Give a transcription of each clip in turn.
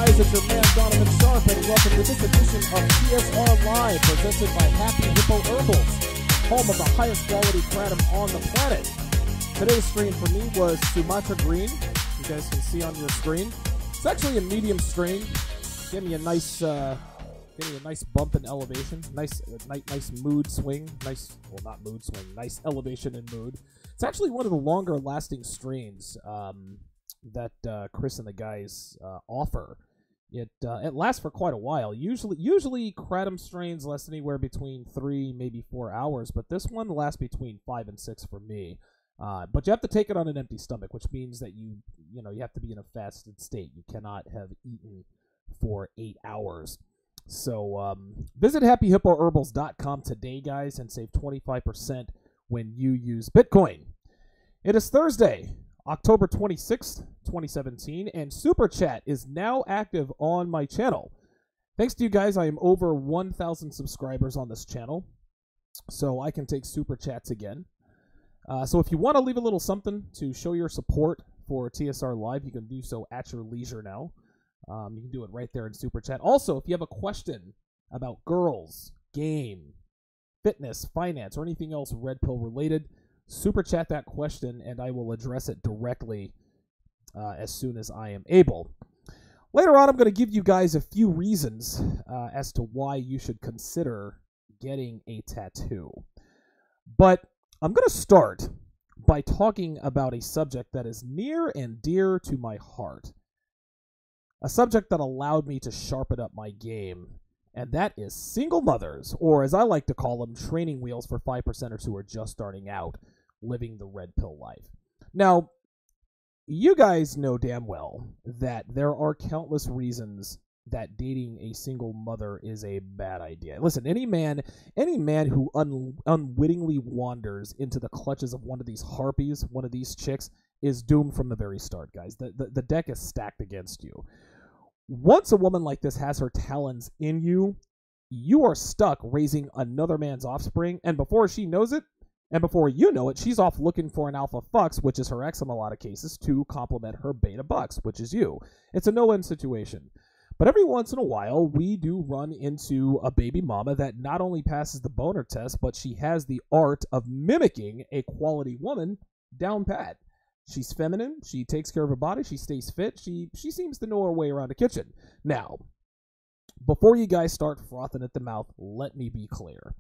guys, it's your man Donovan Sharp, and welcome to this edition of TSR Live, presented by Happy Hippo Herbals, home of the highest quality kratom on the planet. Today's strain for me was Sumatra Green. You guys can see on your screen. It's actually a medium strain. Give me a nice bump in elevation. Nice mood swing. Not mood swing. Nice elevation in mood. It's actually one of the longer lasting strains that Chris and the guys offer. It lasts for quite a while. Usually kratom strains last anywhere between 3, maybe 4 hours, but this one lasts between 5 and 6 for me. But you have to take it on an empty stomach, which means that you have to be in a fasted state. You cannot have eaten for 8 hours. So visit happyhippoherbals.com today, guys, and save 25% when you use Bitcoin. It is Thursday, October 26th, 2017, and Super Chat is now active on my channel. Thanks to you guys, I am over 1,000 subscribers on this channel, so I can take Super Chats again. So if you want to leave a little something to show your support for TSR Live, you can do so at your leisure now. You can do it right there in Super Chat. Also, if you have a question about girls, game, fitness, finance, or anything else Red Pill related, Super Chat that question and I will address it directly as soon as I am able. Later on, I'm going to give you guys a few reasons as to why you should consider getting a tattoo. But I'm going to start by talking about a subject that is near and dear to my heart. A subject that allowed me to sharpen up my game, and that is single mothers, or as I like to call them, training wheels for 5%ers who are just starting out, living the red pill life. Now, you guys know damn well that there are countless reasons that dating a single mother is a bad idea. Listen, any man who unwittingly wanders into the clutches of one of these harpies, one of these chicks, is doomed from the very start, guys. The deck is stacked against you. Once a woman like this has her talons in you, you are stuck raising another man's offspring, and before she knows it, and before you know it, she's off looking for an alpha fucks, which is her ex in a lot of cases, to complement her beta bucks, which is you. It's a no-win situation. But every once in a while, we do run into a baby mama that not only passes the boner test, but she has the art of mimicking a quality woman down pat. She's feminine, she takes care of her body, she stays fit, she seems to know her way around a kitchen. Now, before you guys start frothing at the mouth, let me be clear.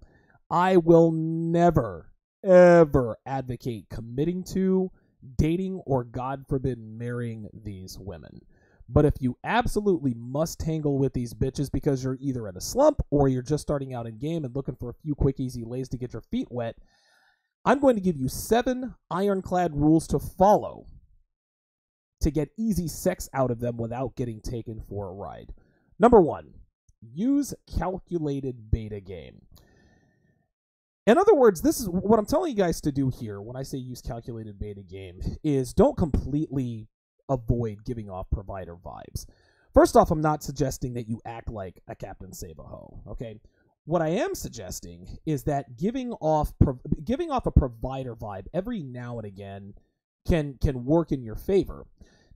I will never, ever advocate committing to, dating, or God forbid, marrying these women. But if you absolutely must tangle with these bitches because you're either in a slump or you're just starting out in game and looking for a few quick, easy lays to get your feet wet, I'm going to give you 7 ironclad rules to follow to get easy sex out of them without getting taken for a ride. Number 1, use calculated beta game. In other words, this is what I'm telling you guys to do here when I say use calculated beta game is don't completely avoid giving off provider vibes. First off, I'm not suggesting that you act like a Captain Save-A-Ho, okay? What I am suggesting is that giving off a provider vibe every now and again can work in your favor.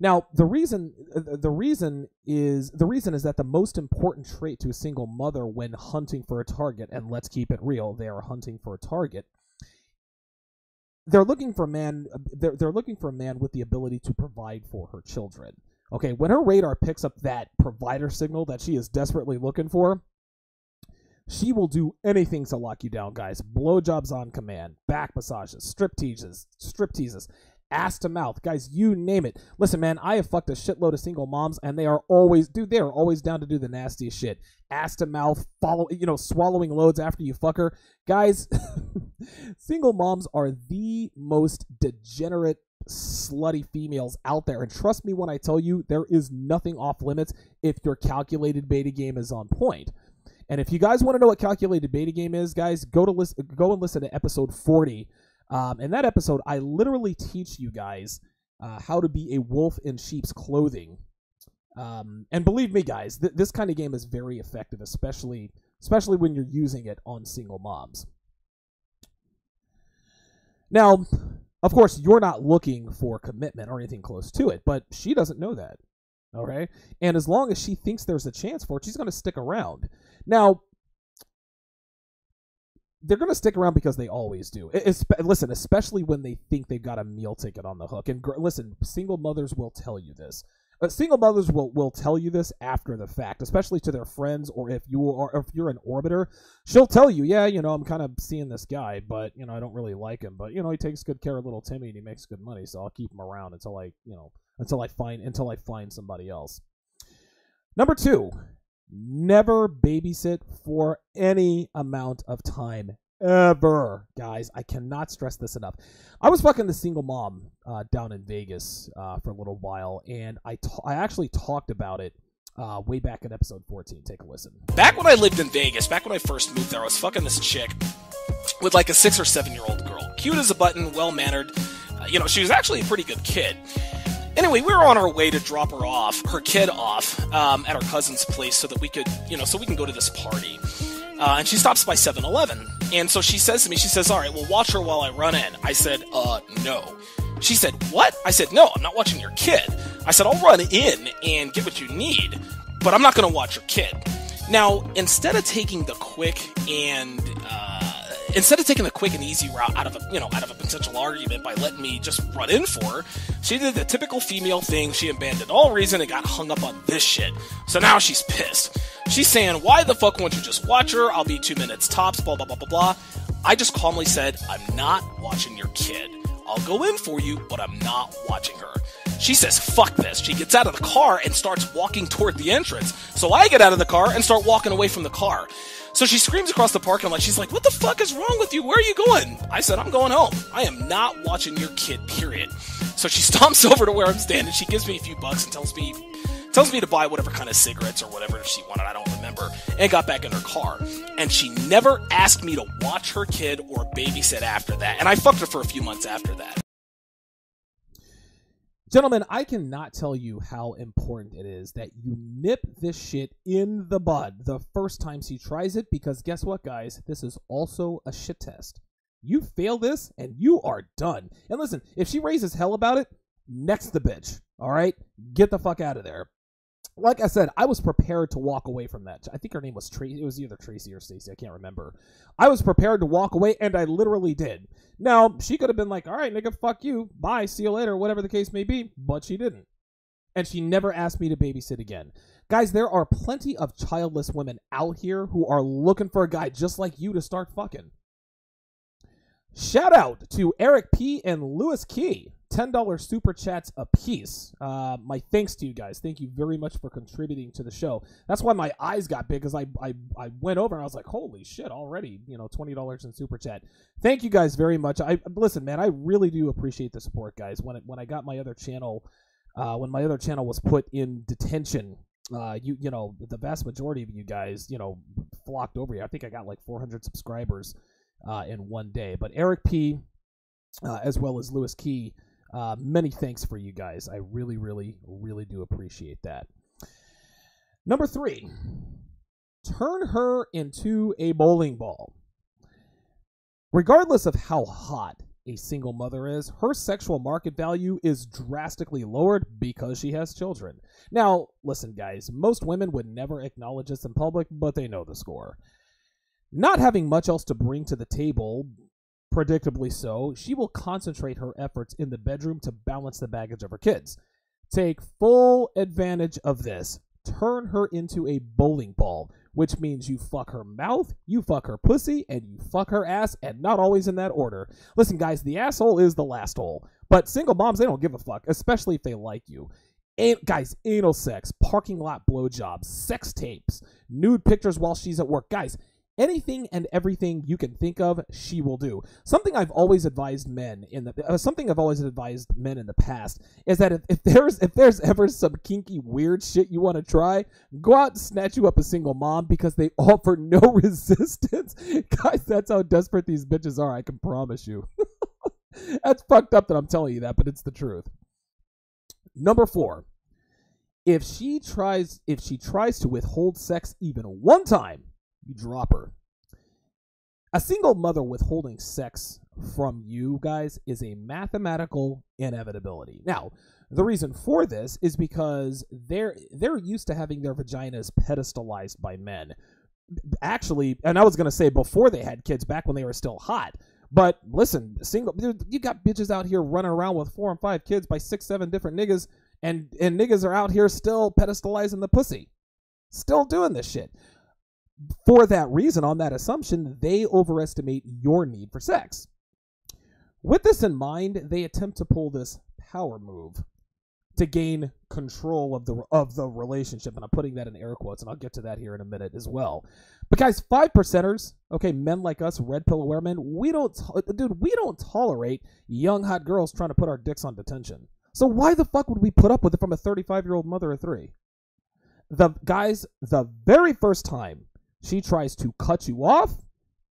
Now, the reason is that the most important trait to a single mother when hunting for a target, and let's keep it real, they are hunting for a target. They're looking for a man. They're looking for a man with the ability to provide for her children. Okay, when her radar picks up that provider signal that she is desperately looking for, she will do anything to lock you down, guys. Blowjobs on command, back massages, strip teases, ass to mouth, guys. You name it. Listen, man, I have fucked a shitload of single moms, and they are always down to do the nastiest shit. Ass to mouth, swallowing loads after you fuck her, guys. Single moms are the most degenerate, slutty females out there, and trust me when I tell you, there is nothing off limits if your calculated beta game is on point. And if you guys want to know what calculated beta game is, guys, go and listen to episode 40. In that episode, I literally teach you guys how to be a wolf in sheep's clothing. And believe me, guys, this kind of game is very effective, especially when you're using it on single moms. Now, of course, you're not looking for commitment or anything close to it, but she doesn't know that. Okay? And as long as she thinks there's a chance for it, she's going to stick around. Now, they're going to stick around because they always do. Listen, especially when they think they've got a meal ticket on the hook. And listen, single mothers will tell you this. Single mothers will tell you this after the fact, especially to their friends, or if you're an orbiter, she'll tell you, yeah, I'm kind of seeing this guy, but I don't really like him, but he takes good care of little Timmy and he makes good money, so I'll keep him around until I find somebody else. Number 2, never babysit for any amount of time. Ever, guys. I cannot stress this enough. I was fucking the single mom down in Vegas for a little while, and I actually talked about it way back in episode 14. Take a listen. Back when I lived in Vegas, back when I first moved there, I was fucking this chick with like a 6 or 7-year-old girl. Cute as a button, well-mannered. She was actually a pretty good kid. Anyway, we were on our way to drop her kid off at our cousin's place so that we could, so we can go to this party. And she stops by 7-Eleven. And so she says to me, all right, well, watch her while I run in. I said, no. She said, what? I said, no, I'm not watching your kid. I said, I'll run in and get what you need, but I'm not going to watch your kid. Now, instead of taking the quick and easy route out of a potential argument by letting me just run in for her, she did the typical female thing. She abandoned all reason and got hung up on this shit. So now she's pissed. She's saying, why the fuck won't you just watch her? I'll be 2 minutes tops, blah, blah, blah, blah, blah. I just calmly said, I'm not watching your kid. I'll go in for you, but I'm not watching her. She says, fuck this. She gets out of the car and starts walking toward the entrance. So I get out of the car and start walking away from the car. So she screams across the parking lot. She's like, what the fuck is wrong with you? Where are you going? I said, I'm going home. I am not watching your kid, period. So she stomps over to where I'm standing. She gives me a few bucks and tells me to buy whatever kind of cigarettes or whatever she wanted, I don't remember, and got back in her car. And she never asked me to watch her kid or babysit after that. And I fucked her for a few months after that. Gentlemen, I cannot tell you how important it is that you nip this shit in the bud the first time she tries it, because guess what, guys? This is also a shit test. You fail this, and you are done. And listen, if she raises hell about it, next the bitch, all right? Get the fuck out of there. Like I said, I was prepared to walk away from that. I think her name was Tracy. It was either Tracy or Stacy. I can't remember. I was prepared to walk away, and I literally did. Now, she could have been like, all right, nigga, fuck you. Bye, see you later, whatever the case may be. But she didn't. And she never asked me to babysit again. Guys, there are plenty of childless women out here who are looking for a guy just like you to start fucking. Shout out to Eric P. and Lewis Key. $10 super chats a piece. My thanks to you guys. Thank you very much for contributing to the show. That's why my eyes got big, because I went over and I was like, holy shit, already, $20 in super chat. Thank you guys very much. Listen, man, I really do appreciate the support, guys. When I got my other channel, when my other channel was put in detention, the vast majority of you guys, flocked over here. I think I got like 400 subscribers in one day. But Eric P, as well as Lewis Key, many thanks for you guys. I really, really, really do appreciate that. Number 3, turn her into a bowling ball. Regardless of how hot a single mother is, her sexual market value is drastically lowered because she has children. Now, listen, guys, most women would never acknowledge this in public, but they know the score. Not having much else to bring to the table, predictably so, she will concentrate her efforts in the bedroom to balance the baggage of her kids. Take full advantage of this. Turn her into a bowling ball, which means you fuck her mouth, you fuck her pussy, and you fuck her ass, and not always in that order. Listen, guys, the asshole is the last hole, but single moms, they don't give a fuck, especially if they like you. Guys, anal sex, parking lot blowjobs, sex tapes, nude pictures while she's at work. Guys, anything and everything you can think of, she will do. Something I've always advised men in the past is that if there's ever some kinky weird shit you want to try, go out and snatch you up a single mom, because they offer no resistance. Guys, that's how desperate these bitches are. I can promise you. That's fucked up that I'm telling you that, but it's the truth. Number 4, if she tries to withhold sex even one time, you drop her. A single mother withholding sex from you guys is a mathematical inevitability. Now, the reason for this is because they're used to having their vaginas pedestalized by men. Actually, and I was going to say before they had kids, back when they were still hot. But listen, you got bitches out here running around with 4 and 5 kids by 6, 7 different niggas, and niggas are out here still pedestalizing the pussy. Still doing this shit. For that reason, on that assumption, they overestimate your need for sex. With this in mind, they attempt to pull this power move to gain control of the relationship, and I'm putting that in air quotes, and I'll get to that here in a minute as well. But guys, 5%ers, okay, men like us, red pill aware men, we don't tolerate young hot girls trying to put our dicks on detention. So why the fuck would we put up with it from a 35-year-old mother of 3? The very first time she tries to cut you off,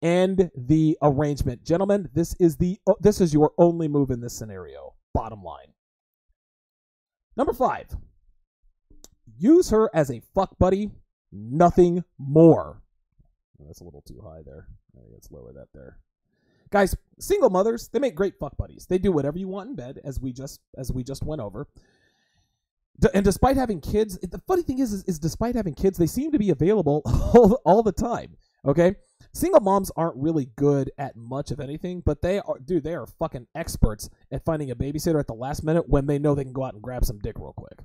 and the arrangement, gentlemen, this is your only move in this scenario. Bottom line. Number 5, use her as a fuck buddy, nothing more. Oh, that's a little too high there. Let's lower that there. Guys, single mothers, they make great fuck buddies. They do whatever you want in bed, as we just went over. And despite having kids, the funny thing is despite having kids, they seem to be available all the time. Okay? Single moms aren't really good at much of anything, but they are fucking experts at finding a babysitter at the last minute when they know they can go out and grab some dick real quick.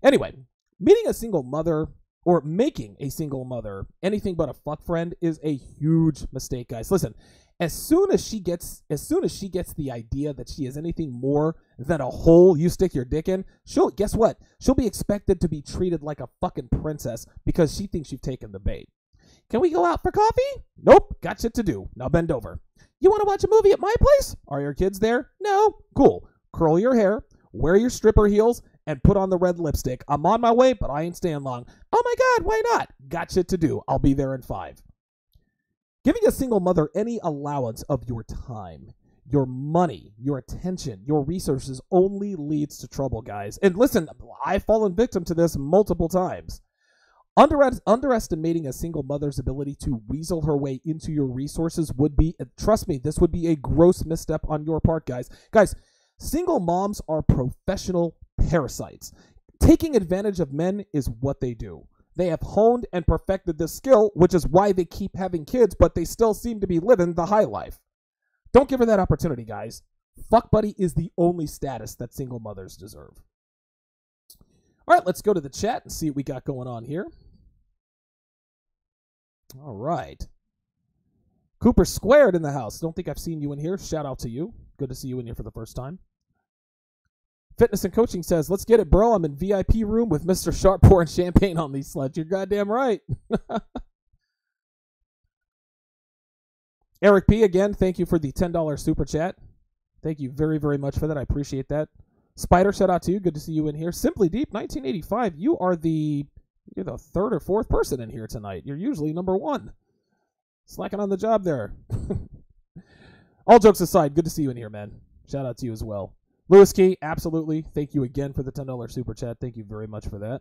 Anyway, meeting a single mother or making a single mother anything but a fuck friend is a huge mistake, guys. Listen, as soon as she gets the idea that she is anything more than a hole you stick your dick in, guess what? She'll be expected to be treated like a fucking princess because she thinks you've taken the bait. Can we go out for coffee? Nope, got shit to do. Now bend over. You want to watch a movie at my place? Are your kids there? No. Cool. Curl your hair, wear your stripper heels, and put on the red lipstick. I'm on my way, but I ain't staying long. Oh my God, why not? Got shit to do. I'll be there in 5. Giving a single mother any allowance of your time, your money, your attention, your resources only leads to trouble, guys. And listen, I've fallen victim to this multiple times. Underestimating a single mother's ability to weasel her way into your resources would be, trust me, this would be a gross misstep on your part, guys. Guys, single moms are professional parasites. Taking advantage of men is what they do. They have honed and perfected this skill, which is why they keep having kids, but they still seem to be living the high life. Don't give her that opportunity, guys. Fuck buddy is the only status that single mothers deserve. All right, let's go to the chat and see what we got going on here. All right. Cooper Squared in the house. Don't think I've seen you in here. Shout out to you. Good to see you in here for the first time. Fitness and Coaching says, let's get it, bro. I'm in VIP room with Mr. Sharp pouring champagne on these sluts. You're goddamn right. Eric P, again, thank you for the $10 super chat. Thank you very, very much for that. I appreciate that. Spider, shout out to you. Good to see you in here. Simply Deep, 1985. You're the 3rd or 4th person in here tonight. You're usually number 1. Slacking on the job there. All jokes aside, good to see you in here, man. Shout out to you as well. Lewis Key, absolutely. Thank you again for the $10 super chat. Thank you very much for that.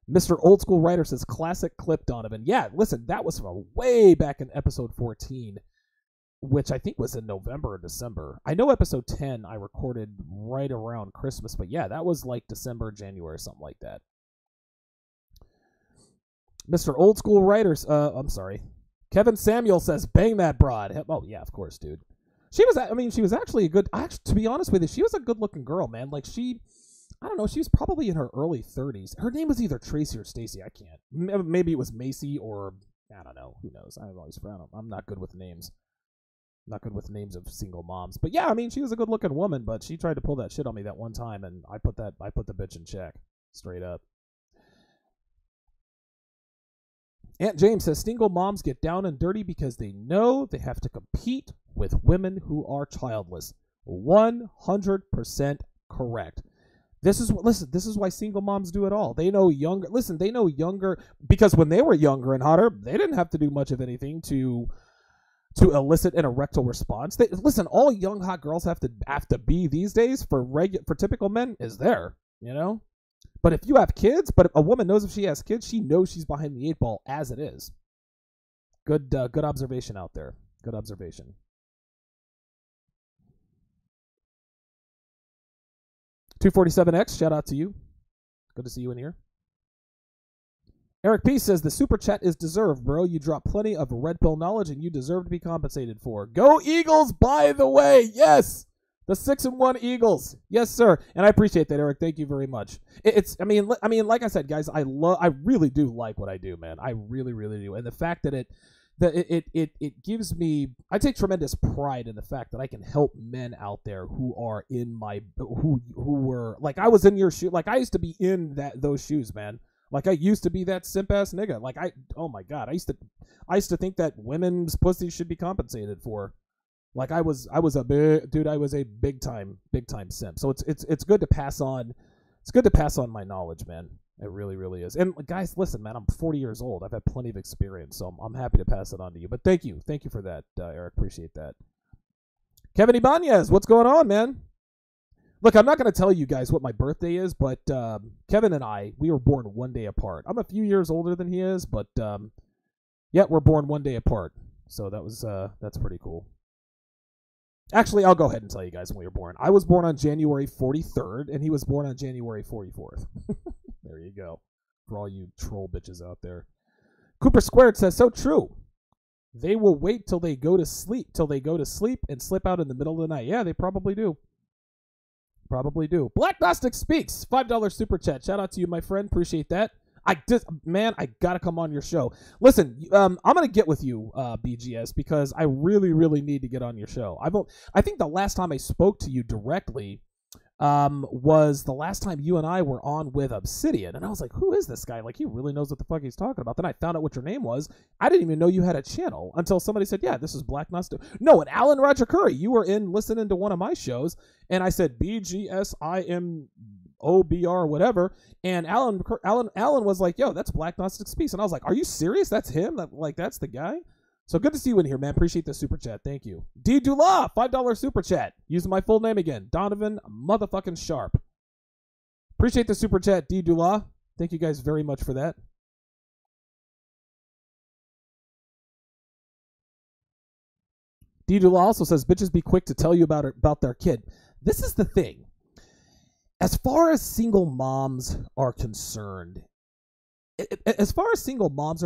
Mr. Old School Writer says, classic clip, Donovan. Yeah, listen, that was from way back in episode 14, which I think was in November or December. I know episode 10 I recorded right around Christmas, but yeah, that was like December, January, something like that. Mr. Old School Writers, I'm sorry. Kevin Samuel says, bang that broad. Oh, yeah, of course, dude. She was actually a good, to be honest with you, she was a good-looking girl, man. Like, I don't know, she was probably in her early 30s. Her name was either Tracy or Stacy, I can't. Maybe it was Macy or, I don't know, who knows. I'm not good with names. I'm not good with names of single moms. But yeah, I mean, she was a good-looking woman, but she tried to pull that shit on me that one time, and I put the bitch in check, straight up. Aunt James says, single moms get down and dirty because they know they have to compete with women who are childless. 100% correct. This is why single moms do it all. They know younger, because when they were younger and hotter, they didn't have to do much of anything to elicit an erectile response. All young hot girls have to be these days for typical men is there, you know? But if you have kids, but if a woman knows if she has kids, she knows she's behind the 8 ball as it is. Good observation out there. Good observation. 247X, shout out to you. Good to see you in here. Eric P says the super chat is deserved, bro. You drop plenty of red pill knowledge and you deserve to be compensated for. Go Eagles, by the way. Yes. The 6-1 Eagles. Yes, sir. And I appreciate that, Eric. Thank you very much. I mean, like I said, guys, I really do like what I do, man. I really, really do. And the fact that it gives me, I take tremendous pride in the fact that I can help men out there who are in my, who were, like I was in your shoe, like I used to be in those shoes, man. Like I used to be that simp ass nigga. Like oh my God, I used to think that women's pussy should be compensated for. Like I was a big time simp. So it's good to pass on. It's good to pass on my knowledge, man. It really, really is. And guys, listen, man, I'm 40 years old. I've had plenty of experience, so I'm happy to pass it on to you. But thank you for that, Eric. Appreciate that. Kevin Ibanez, what's going on, man? Look, I'm not going to tell you guys what my birthday is, but Kevin and we were born one day apart. I'm a few years older than he is, but yeah, we're born one day apart. So that's pretty cool. Actually, I'll go ahead and tell you guys when we were born. I was born on January 43rd, and he was born on January 44th. There you go. For all you troll bitches out there. Cooper Squared says, so true. They will wait till they go to sleep and slip out in the middle of the night. Yeah, they probably do. Black Gnostic Speaks, $5 super chat. Shout out to you, my friend. Appreciate that. I gotta come on your show. Listen, I'm gonna get with you, BGS, because I really, really need to get on your show. I think the last time I spoke to you directly was the last time you and I were on with Obsidian, and I was like, who is this guy? Like, he really knows what the fuck he's talking about. Then I found out what your name was. I didn't even know you had a channel until somebody said, yeah, this is Black Gnostic. No, and Alan Roger Curry, you were listening to one of my shows, and I said BGSIMOBR whatever, and Alan was like, yo, that's Black Gnostic Speaks, and I was like, are you serious? That's him? That's the guy? So good to see you in here, man. Appreciate the super chat. Thank you. D. Dula, $5 super chat. Using my full name again. Donovan motherfucking Sharp. Appreciate the super chat, D. Dula. Thank you guys very much for that. D. Dula also says, bitches be quick to tell you about their kid. This is the thing. As far as single moms are concerned, if a single mom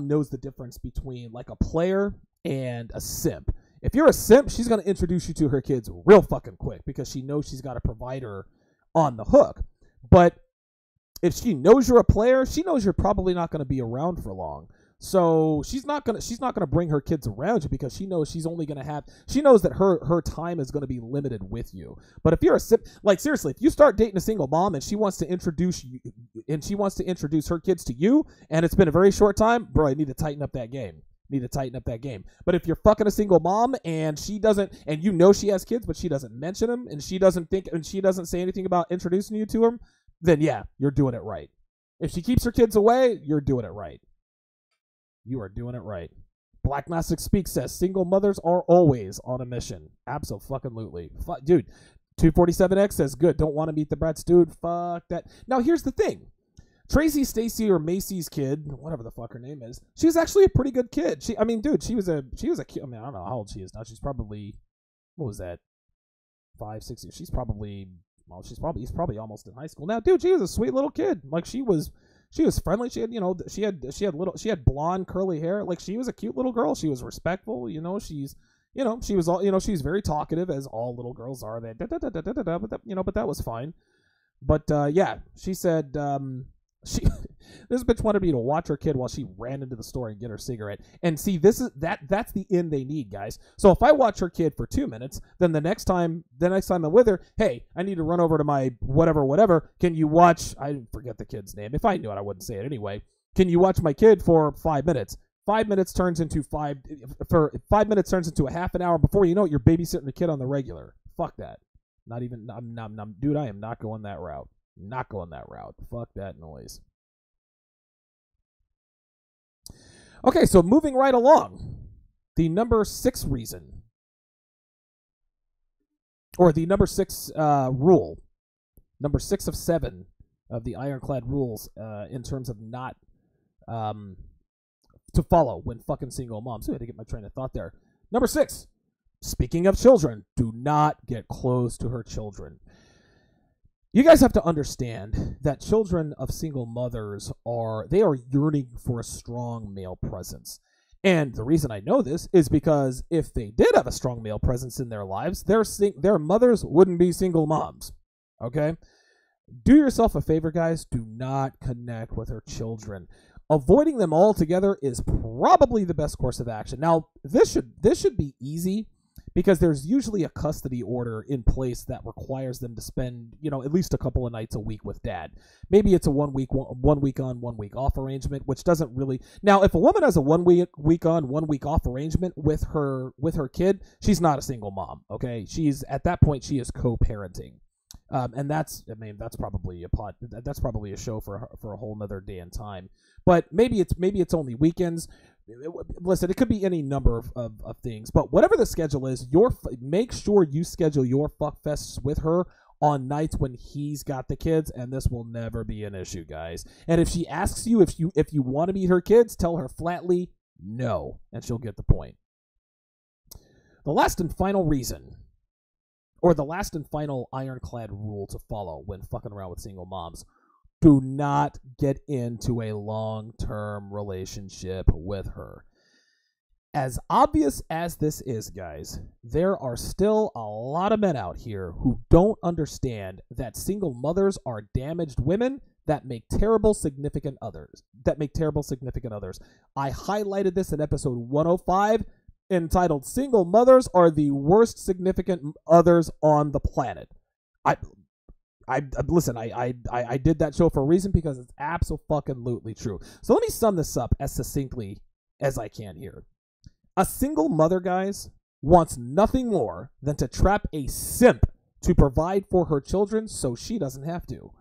knows the difference between like a player and a simp. If you're a simp, she's going to introduce you to her kids real fucking quick because she knows she's got a provider on the hook. But if she knows you're a player, she knows you're probably not going to be around for long. So she's not gonna bring her kids around you because she knows she knows that her time is gonna be limited with you. But if you're a simp, like seriously, if you start dating a single mom and she wants to introduce you and she wants to introduce her kids to you, and it's been a very short time, bro, you need to tighten up that game. But if you're fucking a single mom and she doesn't, and you know she has kids, but she doesn't mention them, and she doesn't say anything about introducing you to them, then yeah, you're doing it right. If she keeps her kids away, you're doing it right. You are doing it right. Black Gnostic Speaks says, single mothers are always on a mission. Absolutely. Dude, 247X says, good, don't want to meet the brats, dude. Fuck that. Now, here's the thing. Tracy, Stacy, or Macy's kid, whatever the fuck her name is, she was actually a pretty good kid. She was a kid. I mean, I don't know how old she is now. She's probably, what was that? 5, 6 years. She's probably almost in high school now. Dude, she was a sweet little kid. Like, she was friendly. She had blonde curly hair. Like, she was a cute little girl. She was respectful. She's very talkative, as all little girls are. But that was fine. But yeah, she said this bitch wanted me to watch her kid while she ran into the store and get her cigarette. And see, that's the end they need, guys. So if I watch her kid for 2 minutes, then the next time I'm with her, hey, I need to run over to my whatever. Can you watch? I forget the kid's name. If I knew it, I wouldn't say it anyway. Can you watch my kid for 5 minutes? 5 minutes turns into 5 minutes turns into a half an hour. Before you know it, you're babysitting the kid on the regular. Fuck that. Dude, I am not going that route. Not going that route. Fuck that noise. Okay, so moving right along. The number 6 reason. Or the number 6 rule. Number 6 of 7 of the Ironclad rules in terms of not to follow when fucking single moms. So I had to get my train of thought there. Number 6. speaking of children, do not get close to her children. You guys have to understand that children of single mothers are yearning for a strong male presence. And the reason I know this is because if they did have a strong male presence in their lives, their mothers wouldn't be single moms. Okay? Do yourself a favor, guys. Do not connect with her children. Avoiding them altogether is probably the best course of action. Now, this should be easy, because there's usually a custody order in place that requires them to spend, at least a couple of nights a week with dad. Maybe it's a 1 week on, 1 week off arrangement, which doesn't really. Now, if a woman has a 1 week on, 1 week off arrangement with her kid, she's not a single mom. Okay, at that point she is co-parenting, and that's probably a show for a whole nother day and time. But maybe it's only weekends. Listen, it could be any number of things, but whatever the schedule is, make sure you schedule your fuck fests with her on nights when he's got the kids, and this will never be an issue, guys. And if she asks you if you want to meet her kids, tell her flatly no, and she'll get the point. The last and final reason, or the last and final ironclad rule to follow when fucking around with single moms: do not get into a long-term relationship with her. As obvious as this is, guys, there are still a lot of men out here who don't understand that single mothers are damaged women that make terrible significant others. I highlighted this in episode 105, entitled "Single Mothers Are the Worst Significant Others on the Planet." I did that show for a reason, because it's absolutely true. So let me sum this up as succinctly as I can here. A single mother, guys, wants nothing more than to trap a simp to provide for her children so she doesn't have to.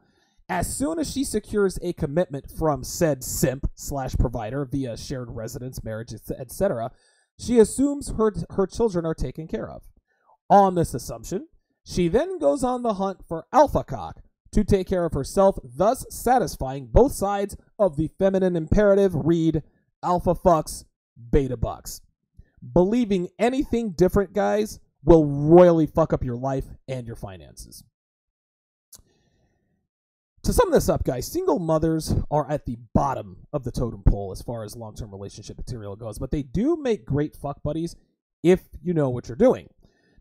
As soon as she secures a commitment from said simp/provider via shared residence, marriage, etc., she assumes her children are taken care of. On this assumption, she then goes on the hunt for alpha cock to take care of herself, thus satisfying both sides of the feminine imperative. Read alpha fucks, beta bucks. Believing anything different, guys, will royally fuck up your life and your finances. To sum this up, guys, single mothers are at the bottom of the totem pole as far as long-term relationship material goes, but they do make great fuck buddies if you know what you're doing.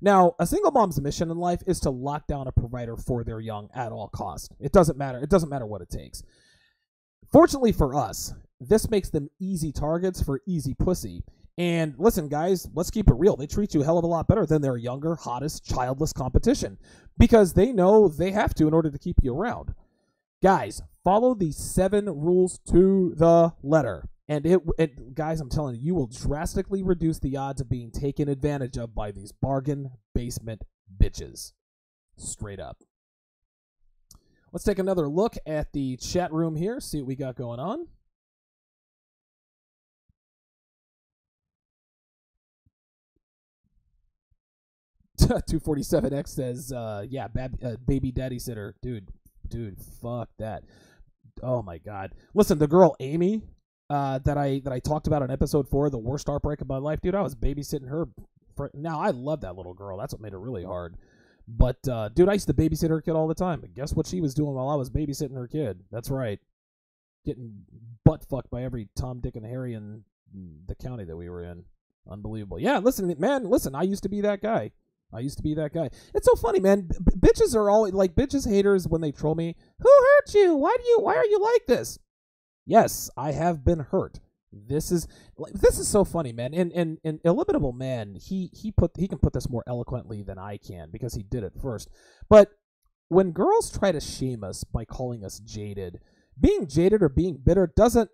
Now, a single mom's mission in life is to lock down a provider for their young at all costs. It doesn't matter. It doesn't matter what it takes. Fortunately for us, this makes them easy targets for easy pussy. And listen, guys, let's keep it real. They treat you a hell of a lot better than their younger, hottest, childless competition, because they know they have to in order to keep you around. Guys, follow the 7 rules to the letter. And guys, I'm telling you, you will drastically reduce the odds of being taken advantage of by these bargain basement bitches. Straight up. Let's take another look at the chat room here, see what we got going on. $247X says, yeah, baby daddy sitter. Dude, fuck that. Oh my God. Listen, the girl Amy, that I talked about in episode 4, the worst heartbreak of my life, dude, I was babysitting her. Now, I love that little girl. That's what made it really hard. But, dude, I used to babysit her kid all the time. And guess what she was doing while I was babysitting her kid? That's right. Getting butt fucked by every Tom, Dick, and Harry in the county that we were in. Unbelievable. Yeah, listen, man, I used to be that guy. It's so funny, man. Bitches are always like, bitches haters when they troll me. Who hurt you? Why are you like this? Yes, I have been hurt. This is so funny, man. And Illimitable Man, he can put this more eloquently than I can because he did it first. But when girls try to shame us by calling us jaded, being jaded or being bitter doesn't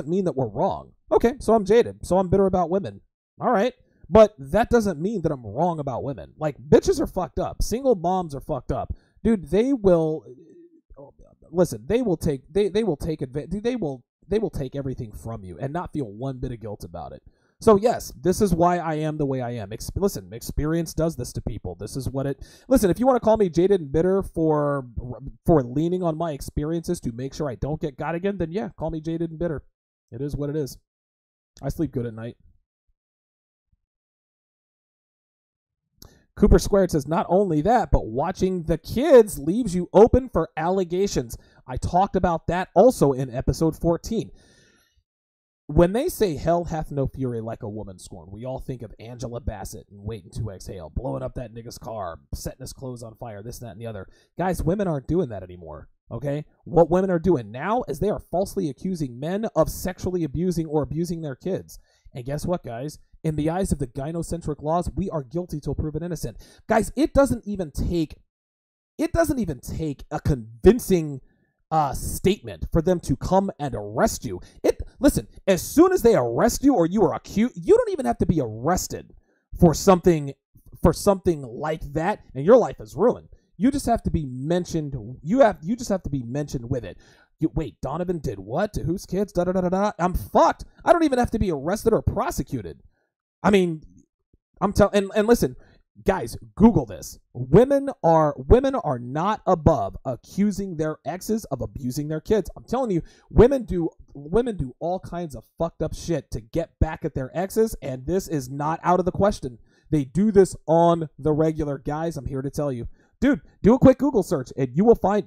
mean that we're wrong. Okay, so I'm jaded, so I'm bitter about women. All right. But that doesn't mean that I'm wrong about women. Like, bitches are fucked up. Single moms are fucked up. Dude, they will take everything from you and not feel one bit of guilt about it. So yes, this is why I am the way I am. Listen, experience does this to people. This is what it. Listen, if you want to call me jaded and bitter for leaning on my experiences to make sure I don't get got again, then yeah, call me jaded and bitter. It is what it is. I sleep good at night. Cooper Squared says, not only that, but watching the kids leaves you open for allegations. I talked about that also in episode 14. When they say hell hath no fury like a woman scorned, we all think of Angela Bassett and Waiting to Exhale, blowing up that nigga's car, setting his clothes on fire, this, that, and the other. Guys, women aren't doing that anymore, okay? What women are doing now is they are falsely accusing men of sexually abusing or abusing their kids. And guess what, guys? In the eyes of the gynocentric laws, we are guilty till proven innocent. Guys, it doesn't even take a convincing statement for them to come and arrest you. Listen, as soon as they arrest you or you are accused, you don't even have to be arrested for something like that, and your life is ruined. You just have to be mentioned. You just have to be mentioned with it. Wait, Donovan did what to whose kids? Da da da da da. I'm fucked. I don't even have to be arrested or prosecuted. I mean, I'm telling. And listen, guys, Google this. Women are not above accusing their exes of abusing their kids. I'm telling you, women do all kinds of fucked up shit to get back at their exes, and this is not out of the question. They do this on the regular, guys. I'm here to tell you, dude. Do a quick Google search, and you will find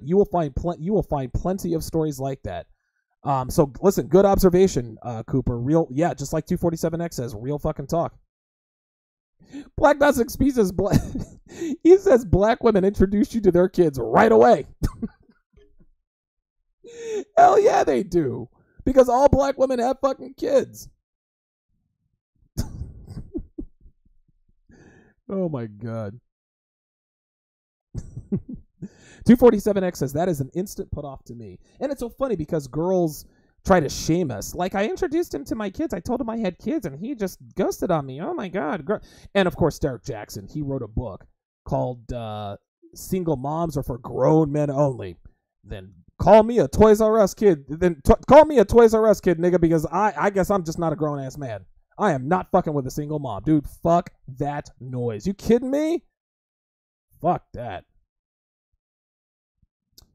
plenty of stories like that. So listen, good observation, Cooper. Yeah, just like 247X says, real fucking talk. Black Gnostic says, he says black women introduce you to their kids right away. Hell yeah, they do. Because all black women have fucking kids. Oh my God. 247X says, that is an instant put off to me. And it's so funny because girls try to shame us. Like, I introduced him to my kids. I told him I had kids, and he just ghosted on me. Oh, my God. And, of course, Derek Jackson, he wrote a book called Single Moms Are for Grown Men Only. Then call me a Toys R Us kid. Call me a Toys R Us kid, nigga, because I guess I'm just not a grown-ass man. I am not fucking with a single mom. Dude, fuck that noise. You kidding me? Fuck that.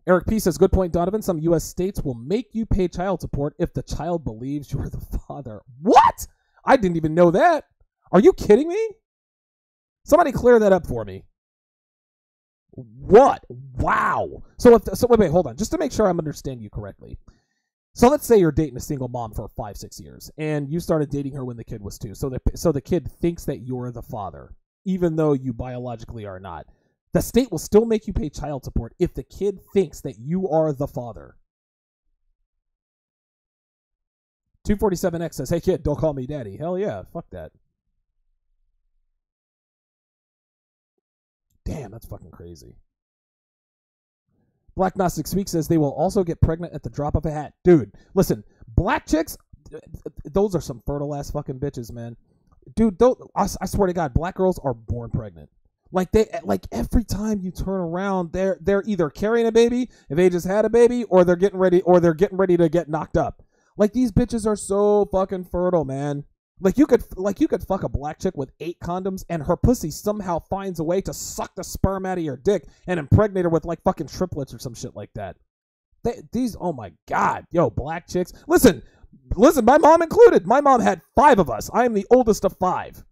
Eric P. says, good point, Donovan. Some U.S. states will make you pay child support if the child believes you're the father. What? I didn't even know that. Are you kidding me? Somebody clear that up for me. What? Wow. So wait, hold on. Just to make sure I'm understanding you correctly. So let's say you're dating a single mom for 5-6 years, and you started dating her when the kid was 2. So the kid thinks that you're the father, even though you biologically are not. The state will still make you pay child support if the kid thinks that you are the father. 247X says, hey kid, don't call me daddy. Hell yeah, fuck that. Damn, that's fucking crazy. Black Gnostic Speak says they will also get pregnant at the drop of a hat. Dude, listen, black chicks, those are some fertile ass fucking bitches, man. Dude, I swear to God, black girls are born pregnant. Like every time you turn around, they're either carrying a baby if they just had a baby, or they're getting ready to get knocked up. Like, these bitches are so fucking fertile, man. Like you could fuck a black chick with 8 condoms, and her pussy somehow finds a way to suck the sperm out of your dick and impregnate her with like fucking triplets or some shit like that. These, oh my God, yo, black chicks. Listen, my mom included. My mom had 5 of us. I am the oldest of 5.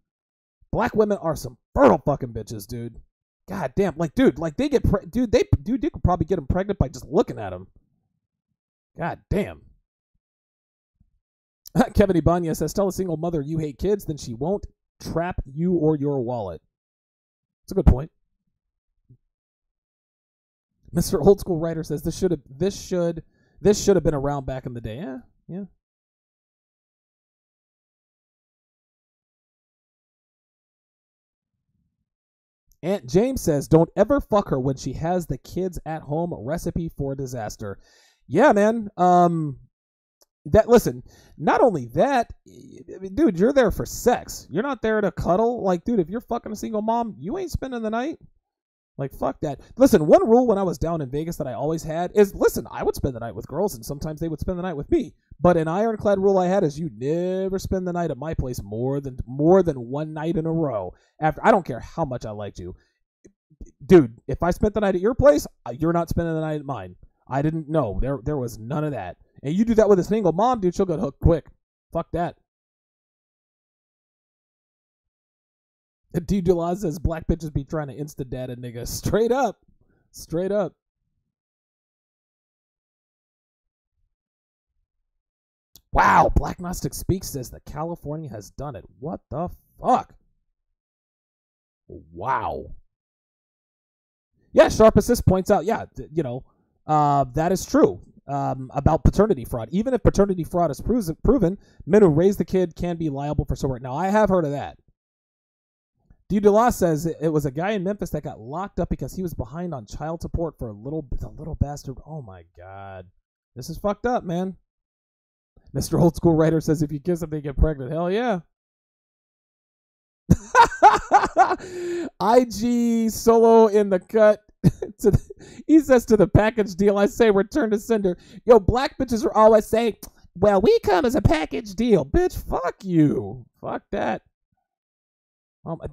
Black women are some fertile fucking bitches, dude. God damn, like, dude, like they get, dude, they could probably get them pregnant by just looking at them. God damn. Kevin Ibanez says, tell a single mother you hate kids, then she won't trap you or your wallet. That's a good point. Mr. Old School Writer says this should have been around back in the day. Yeah. Aunt James says, don't ever fuck her when she has the kids at home. Recipe for disaster. Yeah, man. Listen, not only that, dude, you're there for sex. You're not there to cuddle. Like, dude, if you're fucking a single mom, you ain't spending the night. Like, fuck that. Listen, one rule when I was down in Vegas that I always had is, listen, I would spend the night with girls, and sometimes they would spend the night with me. But an ironclad rule I had is you never spend the night at my place more than one night in a row. After, I don't care how much I liked you. Dude, if I spent the night at your place, you're not spending the night at mine. I didn't know. There was none of that. And you do that with a single mom, dude, she'll get hooked quick. Fuck that. D. Dula says black bitches be trying to insta-dad a nigga. Straight up. Straight up. Wow, Black Gnostic Speaks says that California has done it. What the fuck? Wow. Yeah, Sharp Assist points out, yeah, that is true about paternity fraud. Even if paternity fraud is proven, men who raise the kid can be liable for support. Now, I have heard of that. D. Dula says it was a guy in Memphis that got locked up because he was behind on child support for the little bastard. Oh, my God. This is fucked up, man. Mr. Old School Writer says if you kiss them, they get pregnant. Hell yeah. IG Solo in the cut. He says to the package deal, I say return to sender. Yo, black bitches are always saying, well, we come as a package deal. Bitch, fuck you. Fuck that.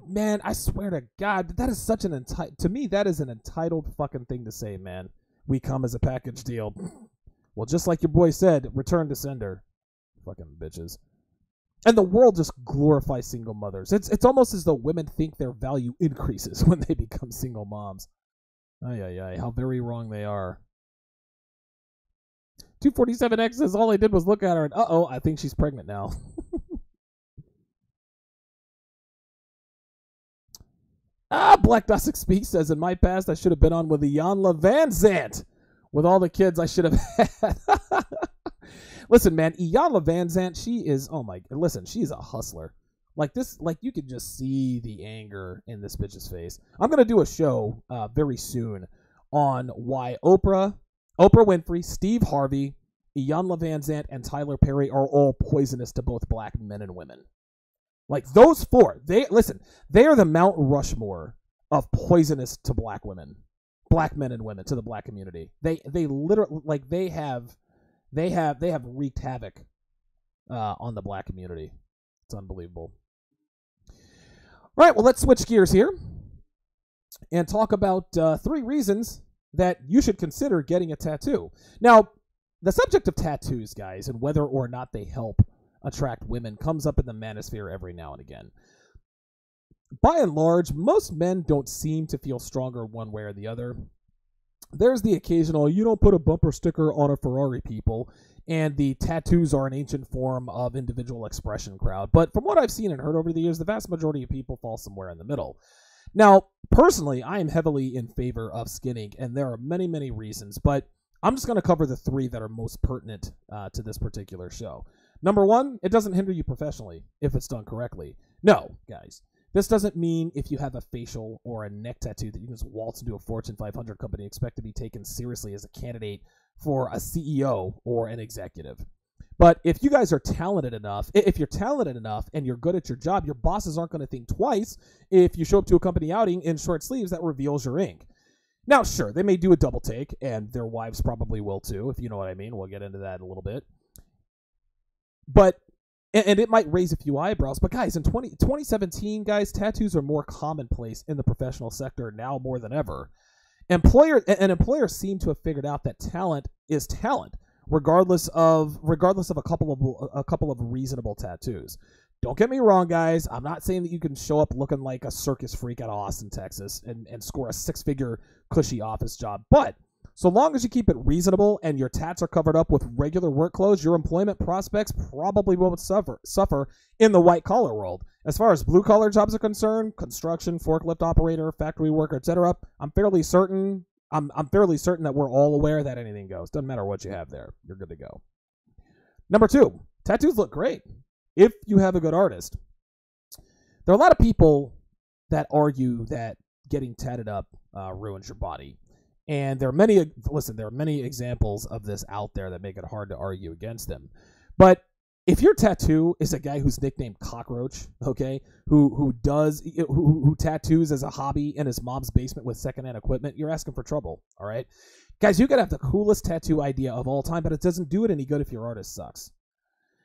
Man, I swear to God, that is such an to me, that is an entitled fucking thing to say, man. We come as a package deal. Well, just like your boy said, return to sender. Fucking bitches. And the world just glorifies single mothers. It's almost as though women think their value increases when they become single moms. Ay, how very wrong they are. 247X says all I did was look at her and uh-oh, I think she's pregnant now. Black Dustic Speaks says, in my past, I should have been on with Iyanla Vanzant. With all the kids I should have had. Listen, man, Iyanla Vanzant, she's a hustler. Like you could just see the anger in this bitch's face. I'm going to do a show very soon on why Oprah Winfrey, Steve Harvey, Iyanla Vanzant, and Tyler Perry are all poisonous to both black men and women. Like those four, they are the Mount Rushmore of poisonous to black women, black men and women, to the black community. They literally they have wreaked havoc on the black community. It's unbelievable. All right, well, let's switch gears here and talk about 3 reasons that you should consider getting a tattoo. Now, the subject of tattoos, guys, and whether or not they help attract women comes up in the manosphere every now and again. By and large, most men don't seem to feel stronger one way or the other. There's the occasional, you don't put a bumper sticker on a Ferrari people, and the tattoos are an ancient form of individual expression crowd. But from what I've seen and heard over the years, the vast majority of people fall somewhere in the middle. Now, personally, I am heavily in favor of skinning, and there are many, many reasons, but I'm just going to cover the 3 that are most pertinent to this particular show. Number 1, it doesn't hinder you professionally if it's done correctly. No, guys. This doesn't mean if you have a facial or a neck tattoo that you can just waltz into a Fortune 500 company and expect to be taken seriously as a candidate for a CEO or an executive. But if you guys are talented enough, if you're talented enough and you're good at your job, your bosses aren't going to think twice if you show up to a company outing in short sleeves that reveals your ink. Now, sure, they may do a double take, and their wives probably will too, if you know what I mean. We'll get into that in a little bit. But and it might raise a few eyebrows, but guys, in 2017, guys, tattoos are more commonplace in the professional sector now more than ever. Employers seem to have figured out that talent is talent, regardless of a couple of reasonable tattoos. Don't get me wrong, guys. I'm not saying that you can show up looking like a circus freak out of Austin, Texas, and score a 6-figure cushy office job, but so long as you keep it reasonable and your tats are covered up with regular work clothes, your employment prospects probably won't suffer in the white-collar world. As far as blue-collar jobs are concerned, construction, forklift operator, factory worker, etc., I'm fairly certain that we're all aware that anything goes. Doesn't matter what you have there. You're good to go. Number 2, tattoos look great if you have a good artist. There are a lot of people that argue that getting tatted up ruins your body. And there are many examples of this out there that make it hard to argue against them. But if your tattoo is a guy who's nicknamed Cockroach, okay, who tattoos as a hobby in his mom's basement with secondhand equipment, you're asking for trouble, all right? Guys, you could have the coolest tattoo idea of all time, but it doesn't do it any good if your artist sucks.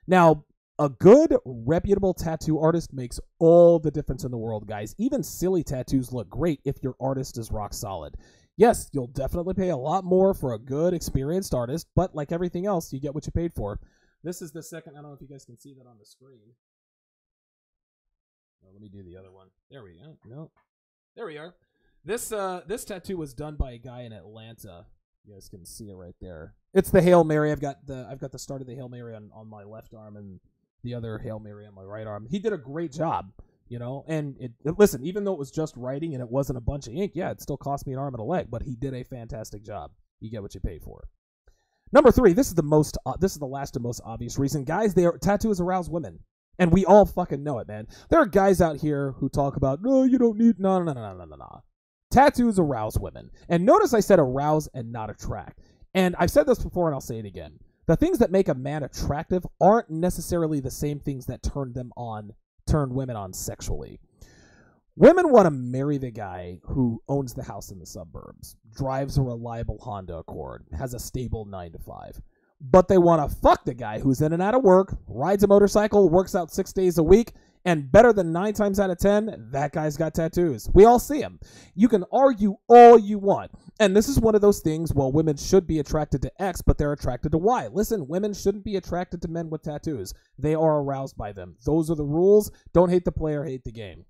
Now, a good, reputable tattoo artist makes all the difference in the world, guys. Even silly tattoos look great if your artist is rock solid. Yes, you'll definitely pay a lot more for a good, experienced artist, but like everything else, you get what you paid for. This is the second. I don't know if you guys can see that on the screen. Let me do the other one. There we go. No, there we are. This tattoo was done by a guy in Atlanta. You guys can see it right there. It's the Hail Mary. I've got the start of the Hail Mary on my left arm and the other Hail Mary on my right arm. He did a great job, you know. And listen, even though it was just writing and it wasn't a bunch of ink, yeah, it still cost me an arm and a leg, but he did a fantastic job. You get what you pay for. Number 3, this is the last and most obvious reason. Guys, tattoos arouse women. And we all fucking know it, man. There are guys out here who talk about, no, you don't need, no. Tattoos arouse women. And notice I said arouse and not attract. And I've said this before and I'll say it again. The things that make a man attractive aren't necessarily the same things that turn women on sexually. Women want to marry the guy who owns the house in the suburbs, drives a reliable Honda Accord, has a stable 9-to-5. But they want to fuck the guy who's in and out of work, rides a motorcycle, works out 6 days a week, and better than 9 times out of 10, that guy's got tattoos. We all see him. You can argue all you want. And this is one of those things, well, women should be attracted to X, but they're attracted to Y. Listen, women shouldn't be attracted to men with tattoos. They are aroused by them. Those are the rules. Don't hate the player, hate the game.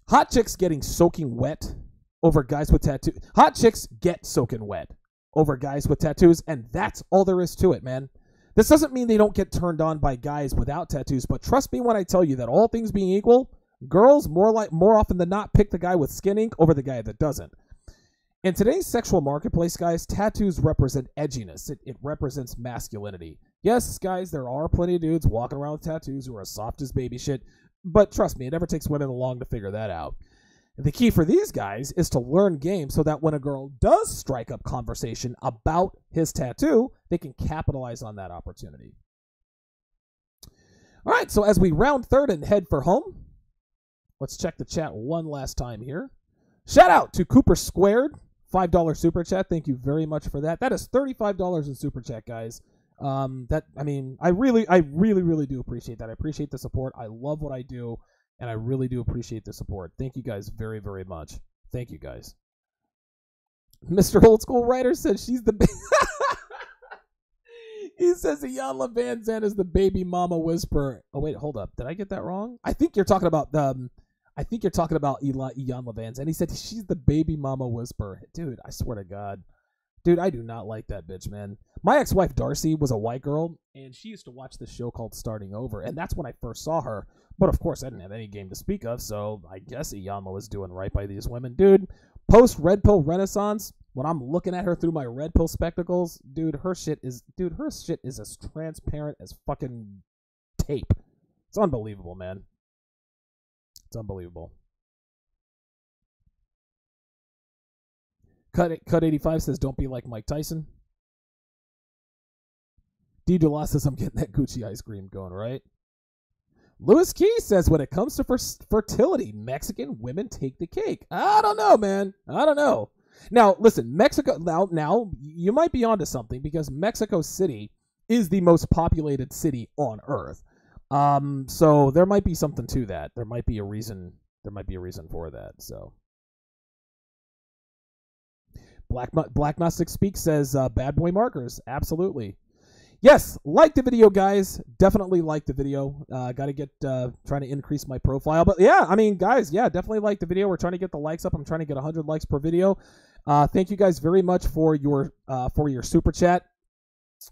Hot chicks getting soaking wet over guys with tattoos. Hot chicks get soaking wet over guys with tattoos, and that's all there is to it, man. This doesn't mean they don't get turned on by guys without tattoos, but trust me when I tell you that all things being equal, girls more often than not pick the guy with skin ink over the guy that doesn't. In today's sexual marketplace, guys, tattoos represent edginess. It represents masculinity. Yes, guys, there are plenty of dudes walking around with tattoos who are soft as baby shit, but trust me, it never takes women long to figure that out. The key for these guys is to learn game so that when a girl does strike up conversation about his tattoo, they can capitalize on that opportunity. All right, so as we round third and head for home, let's check the chat one last time here. Shout out to Cooper Squared, $5 super chat. Thank you very much for that. That is $35 in super chat, guys. I really do appreciate that. I appreciate the support. I love what I do. And I really do appreciate the support. Thank you guys very, very much. Thank you guys. Mr. Old School Writer says she's the... He says Iyanla Vanzant is the baby mama whisperer. Oh, wait, hold up. Did I get that wrong? I think you're talking about Iyanla Vanzant. He said she's the baby mama whisperer. Dude, I swear to God. Dude, I do not like that bitch, man. My ex-wife, Darcy, was a white girl, and she used to watch this show called Starting Over, and that's when I first saw her. But, of course, I didn't have any game to speak of, so I guess Iyanla was doing right by these women. Dude, post-Red Pill Renaissance, when I'm looking at her through my Red Pill spectacles, dude, her shit is as transparent as fucking tape. It's unbelievable, man. It's unbelievable. Cut 85 says, don't be like Mike Tyson. D. Dula says, I'm getting that Gucci ice cream going, right? Lewis Key says, when it comes to fertility, Mexican women take the cake. I don't know, man. I don't know. Now, listen, Mexico, now you might be onto something because Mexico City is the most populated city on Earth. So there might be something to that. There might be a reason for that, so. Black Gnostic Speak says, bad boy markers. Absolutely. Yes, like the video, guys. Definitely like the video. Got to get, trying to increase my profile. But yeah, I mean, guys, yeah, definitely like the video. We're trying to get the likes up. I'm trying to get 100 likes per video. Thank you guys very much for your super chat.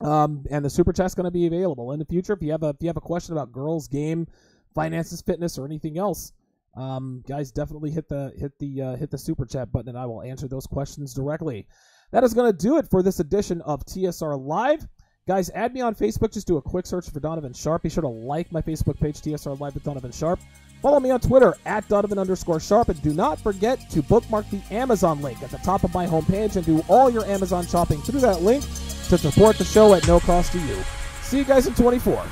And the super chat's going to be available in the future. If you have a question about girls, game, finances, fitness, or anything else, guys, definitely hit the super chat button and I will answer those questions directly. That is going to do it for this edition of TSR Live. Guys, add me on Facebook. Just do a quick search for Donovan Sharp. Be sure to like my Facebook page, TSR Live with Donovan Sharp. Follow me on Twitter at Donovan_Sharp. And do not forget to bookmark the Amazon link at the top of my homepage and do all your Amazon shopping through that link to support the show at no cost to you. See you guys in 24.